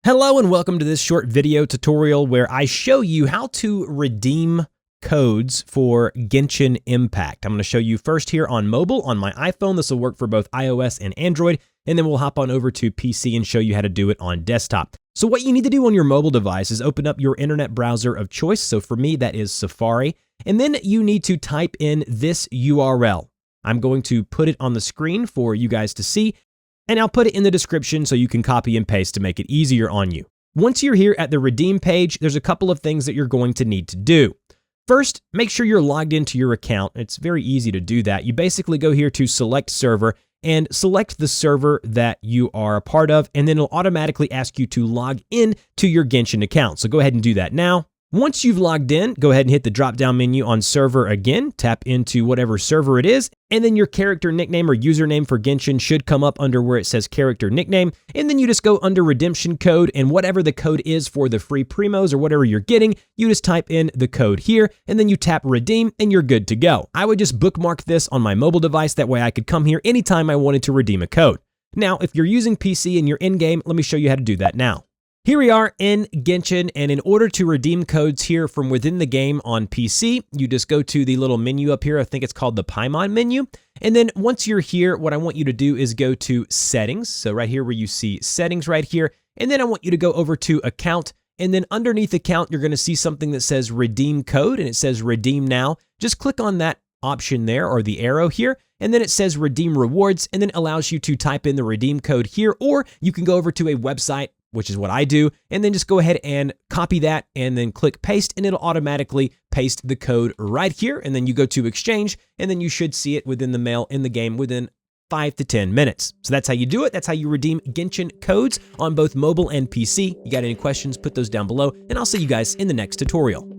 Hello and welcome to this short video tutorial where I show you how to redeem codes for Genshin Impact. I'm going to show you first here on mobile on my iPhone. This will work for both iOS and Android, and then we'll hop on over to PC and show you how to do it on desktop. So what you need to do on your mobile device is open up your internet browser of choice. So for me, that is Safari. And then you need to type in this URL. I'm going to put it on the screen for you guys to see, and I'll put it in the description so you can copy and paste to make it easier on you. Once you're here at the redeem page, there's a couple of things that you're going to need to do. First, make sure you're logged into your account. It's very easy to do that. You basically go here to select server and select the server that you are a part of, and then it'll automatically ask you to log in to your Genshin account. So go ahead and do that now. Once you've logged in, go ahead and hit the drop-down menu on server again, tap into whatever server it is, and then your character nickname or username for Genshin should come up under where it says character nickname, and then you just go under redemption code, and whatever the code is for the free primos or whatever you're getting, you just type in the code here, and then you tap redeem, and you're good to go. I would just bookmark this on my mobile device, that way I could come here anytime I wanted to redeem a code. Now, if you're using PC and you're in-game, let me show you how to do that now. Here we are in Genshin, and in order to redeem codes here from within the game on PC, you just go to the little menu up here. I think it's called the Paimon menu. And then once you're here, what I want you to do is go to Settings. So right here where you see Settings right here. And then I want you to go over to Account. And then underneath Account, you're going to see something that says Redeem Code, and it says Redeem Now. Just click on that option there, or the arrow here, and then it says Redeem Rewards, and then it allows you to type in the redeem code here, or you can go over to a website, which is what I do, and then just go ahead and copy that and then click paste, and it'll automatically paste the code right here, and then you go to exchange, and then you should see it within the mail in the game within 5 to 10 minutes. So that's how you do it. That's how you redeem Genshin codes on both mobile and PC. You got any questions, put those down below, and I'll see you guys in the next tutorial.